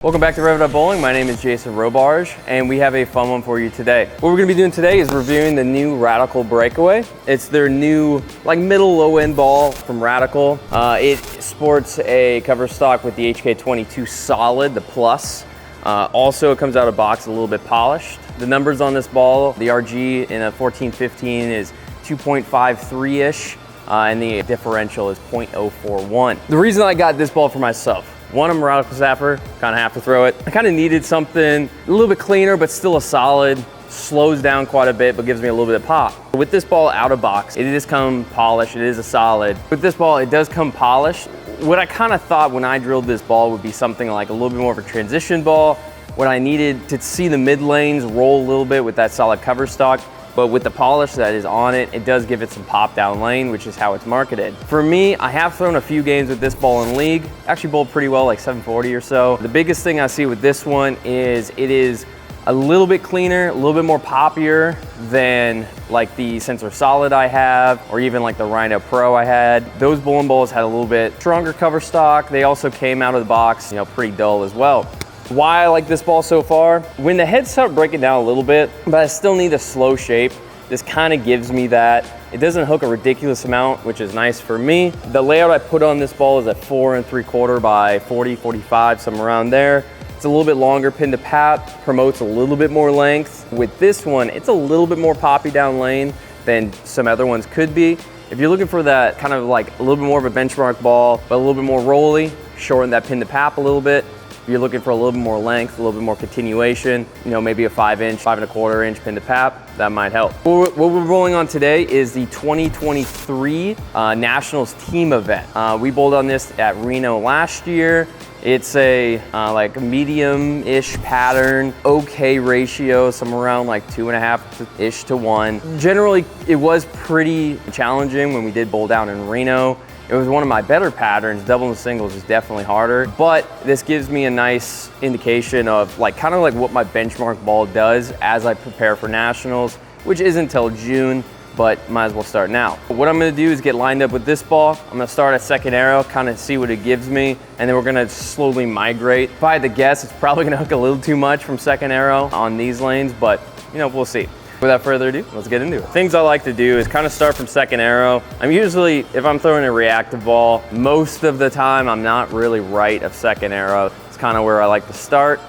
Welcome back to Rev It Up Bowling. My name is Jason Robarge, and we have a fun one for you today. What we're going to be doing today is reviewing the new Radical Breakaway. It's their new, middle low-end ball from Radical. It sports a cover stock with the HK22 Solid, the Plus. Also, it comes out of box a little bit polished. The numbers on this ball, the RG in a 14-15 is 2.53-ish, and the differential is 0.041. The reason I got this ball for myself, one, I'm a Radical staffer, kind of have to throw it. I kind of needed something a little bit cleaner, but still a solid, slows down quite a bit, but gives me a little bit of pop. With this ball out of box, it does come polished, it is a solid. With this ball, it does come polished. What I kind of thought when I drilled this ball would be something like a little bit more of a transition ball, when I needed to see the mid lanes roll a little bit with that solid cover stock. But with the polish that is on it, it does give it some pop down lane, which is how it's marketed. For me, I have thrown a few games with this ball in league. Actually bowled pretty well, like 740 or so. The biggest thing I see with this one is it is a little bit cleaner, a little bit more poppier than like the Sensor Solid I have, or even like the Rhino Pro I had. Those bowling balls had a little bit stronger cover stock. They also came out of the box, pretty dull as well. Why I like this ball so far, when the heads start breaking down a little bit, but I still need a slow shape, this kind of gives me that. It doesn't hook a ridiculous amount, which is nice for me. The layout I put on this ball is at 4 3/4 by 40, 45, somewhere around there. It's a little bit longer pin to pat, promotes a little bit more length. With this one, it's a little bit more poppy down lane than some other ones could be. If you're looking for that kind of like a little bit more of a benchmark ball, but a little bit more rolly, shorten that pin to pap a little bit. If you're looking for a little bit more length, a little bit more continuation, maybe a 5-inch, 5 1/4 inch pin to pap, that might help. What we're rolling on today is the 2023 Nationals team event. We bowled on this at Reno last year. It's a like medium-ish pattern, okay ratio, somewhere around like 2.5-ish to 1. Generally, it was pretty challenging when we did bowl down in Reno. It was one of my better patterns. Double and singles is definitely harder, but this gives me a nice indication of kind of what my benchmark ball does as I prepare for nationals, which isn't until June, but might as well start now. What I'm gonna do is get lined up with this ball. I'm gonna start at second arrow, kind of see what it gives me, and then we're gonna slowly migrate. If I had to guess, it's probably gonna hook a little too much from second arrow on these lanes, but we'll see. Without further ado, let's get into it. Things I like to do is kind of start from second arrow. I'm usually, if I'm throwing a reactive ball, most of the time I'm not really right of second arrow. It's kind of where I like to start.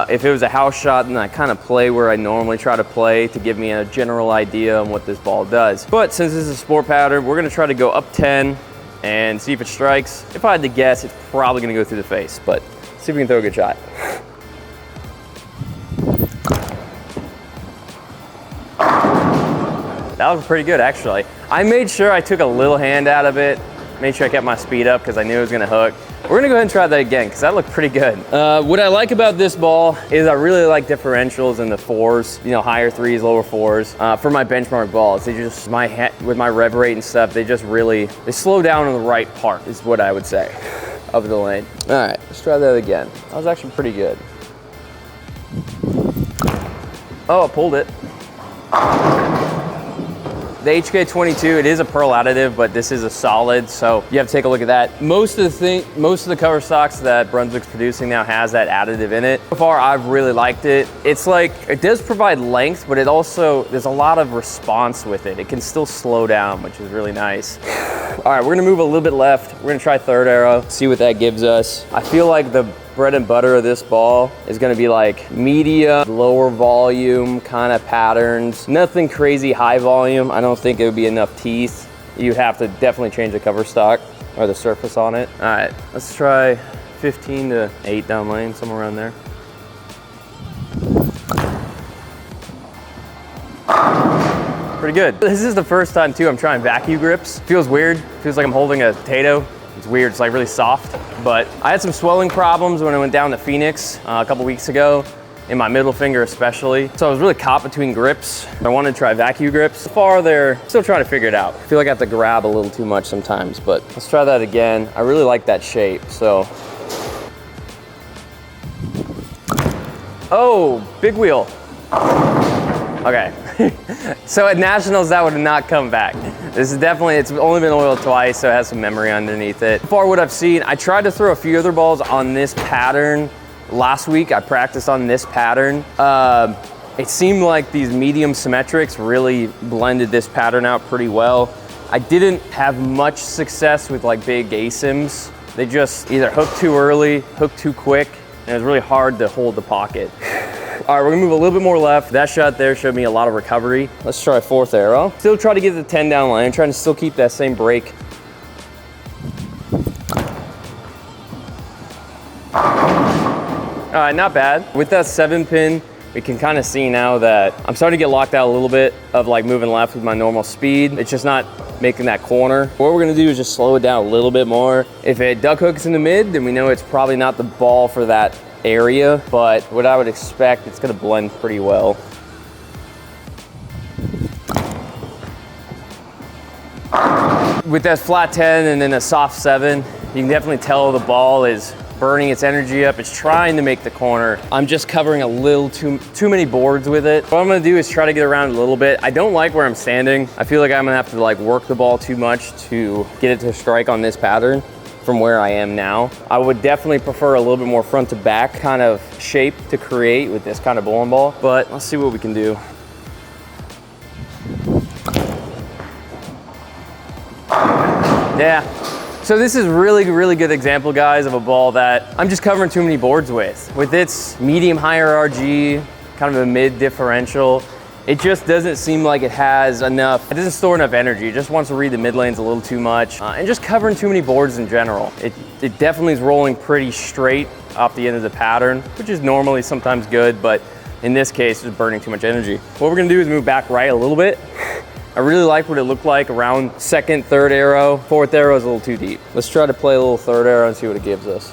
If it was a house shot, then I kind of play where I normally try to play to give me a general idea on what this ball does. But since this is a sport pattern, we're gonna try to go up 10 and see if it strikes. If I had to guess, it's probably gonna go through the face, but see if we can throw a good shot. That was pretty good, actually. I made sure I took a little hand out of it, made sure I kept my speed up because I knew it was gonna hook. We're gonna go ahead and try that again because that looked pretty good. What I like about this ball is I really like differentials in the 4s, higher 3s, lower 4s. For my benchmark balls, they just, with my rev rate and stuff, they slow down in the right part is what I would say of the lane. All right, let's try that again. That was actually pretty good. Oh, I pulled it. The HK22, it is a pearl additive, but this is a solid, so you have to take a look at that. Most of the cover stocks that Brunswick's producing now has that additive in it. So far, I've really liked it. It's it does provide length, but there's a lot of response with it. It can still slow down, which is really nice. All right, we're gonna move a little bit left. We're gonna try third arrow, see what that gives us. I feel like the bread and butter of this ball is gonna be medium, lower volume kind of patterns. Nothing crazy high volume. I don't think it would be enough teeth. You'd have to definitely change the cover stock or the surface on it. All right, let's try 15 to 8 down lane, somewhere around there. Pretty good. This is the first time too I'm trying vacuum grips. Feels weird. Feels like I'm holding a potato. It's weird, it's really soft, but I had some swelling problems when I went down to Phoenix a couple weeks ago, in my middle finger especially. So I was really caught between grips. I wanted to try vacuum grips. So far, they're still trying to figure it out. I feel like I have to grab a little too much sometimes, but let's try that again. I really like that shape, so. Oh, big wheel. Okay. So at Nationals, that would not come back. This is definitely, it's only been oiled twice, so it has some memory underneath it. So far what I've seen, I tried to throw a few other balls on this pattern Last week I practiced on this pattern. It seemed like these medium symmetrics really blended this pattern out pretty well. I didn't have much success with like big ASIMs. They just either hooked too early, hooked too quick, and it was really hard to hold the pocket. All right, we're gonna move a little bit more left. That shot there showed me a lot of recovery. Let's try fourth arrow. Still try to get the 10 down line, trying to still keep that same break. All right, not bad. With that 7-pin, we can kind of see now that I'm starting to get locked out a little bit of like moving left with my normal speed. It's just not making that corner. What we're gonna do is just slow it down a little bit more. If it duck hooks in the mid, then we know it's probably not the ball for that area, but what I would expect, it's gonna blend pretty well. With that flat 10 and then a soft 7, you can definitely tell the ball is burning its energy up. It's trying to make the corner. I'm just covering a little too many boards with it. What I'm gonna do is try to get around a little bit. I don't like where I'm standing. I feel like I'm gonna have to like work the ball too much to get it to strike on this pattern from where I am now. I would definitely prefer a little bit more front to back kind of shape to create with this kind of bowling ball, but let's see what we can do. Yeah. So this is really good example, guys, of a ball that I'm just covering too many boards with. With its medium higher RG, kind of a mid differential, it just doesn't seem like it has enough, it doesn't store enough energy. It just wants to read the mid lanes a little too much, and just covering too many boards in general. It definitely is rolling pretty straight off the end of the pattern, which is normally sometimes good, but in this case, it's burning too much energy. What we're gonna do is move back right a little bit. I really like what it looked like around second, third arrow. Fourth arrow is a little too deep. Let's try to play a little third arrow and see what it gives us.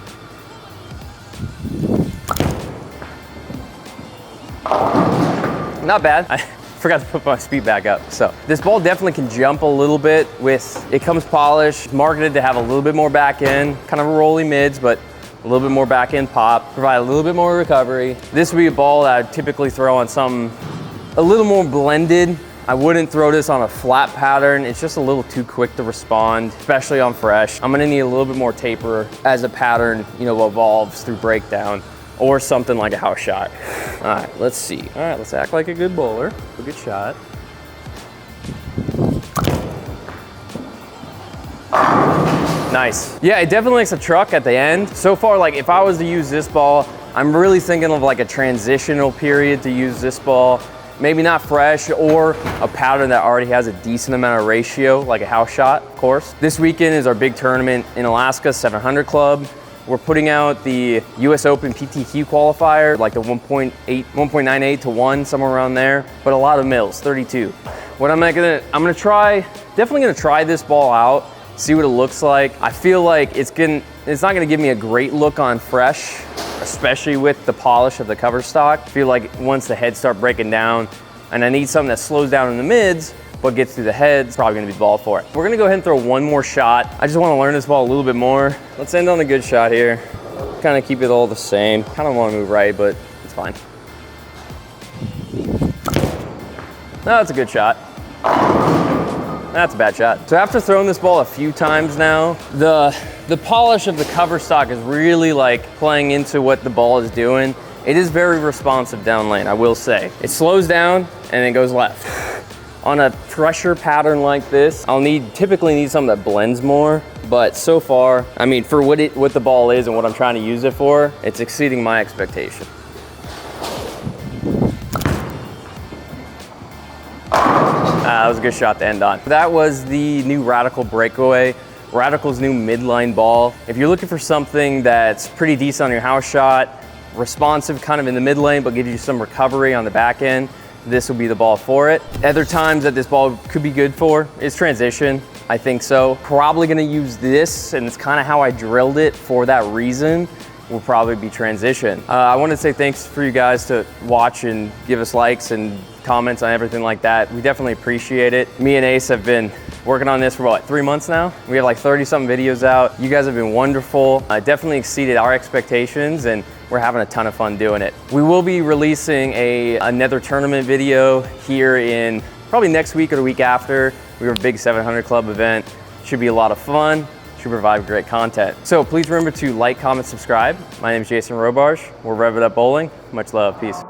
Not bad. I forgot to put my speed back up. So this ball definitely can jump a little bit with, it comes polished, marketed to have a little bit more back end, kind of rolly mids, but a little bit more back end pop, provide a little bit more recovery. This would be a ball that I'd typically throw on something a little more blended. I wouldn't throw this on a flat pattern. It's just a little too quick to respond, especially on fresh. I'm gonna need a little bit more taper as a pattern, you know, evolves through breakdown or something like a house shot. All right, let's see. All right, let's act like a good bowler. A good shot. Nice. Yeah, it definitely likes a truck at the end. So far, like if I was to use this ball, I'm really thinking of like a transitional period to use this ball. Maybe not fresh, or a pattern that already has a decent amount of ratio, like a house shot, of course. This weekend is our big tournament in Alaska, 700 Club. We're putting out the US Open PTQ qualifier, like the 1.98 to 1, somewhere around there, but a lot of mils, 32. What I'm gonna try, definitely gonna try this ball out, see what it looks like. I feel like it's not gonna give me a great look on fresh, especially with the polish of the cover stock. I feel like once the heads start breaking down, and I need something that slows down in the mids, but gets through the heads, probably gonna be the ball for it. We're gonna go ahead and throw one more shot. I just wanna learn this ball a little bit more. Let's end on a good shot here. Kind of keep it all the same. Kind of wanna move right, but it's fine. No, that's a good shot. That's a bad shot. So after throwing this ball a few times now, the polish of the cover stock is really like playing into what the ball is doing. It is very responsive down lane, I will say. It slows down and it goes left. On a pressure pattern like this, I'll typically need something that blends more, but so far, I mean, for what the ball is and what I'm trying to use it for, it's exceeding my expectation. That was a good shot to end on. That was the new Radical Breakaway, Radical's new midline ball. If you're looking for something that's pretty decent on your house shot, responsive kind of in the mid lane, but gives you some recovery on the back end, this will be the ball for it. Other times that this ball could be good for is transition. I think so. Probably gonna use this, and it's kind of how I drilled it for that reason, will probably be transition. I want to say thanks for you guys to watch and give us likes and comments on everything like that. We definitely appreciate it. Me and Ace have been working on this for what, 3 months now? We have like 30-something videos out. You guys have been wonderful. Definitely exceeded our expectations, and we're having a ton of fun doing it. We will be releasing another tournament video here in probably next week or the week after. We have a big 700 Club event. Should be a lot of fun. should provide great content. So please remember to like, comment, subscribe. My name is Jason Robarge. We're Rev It Up Bowling. Much love, peace.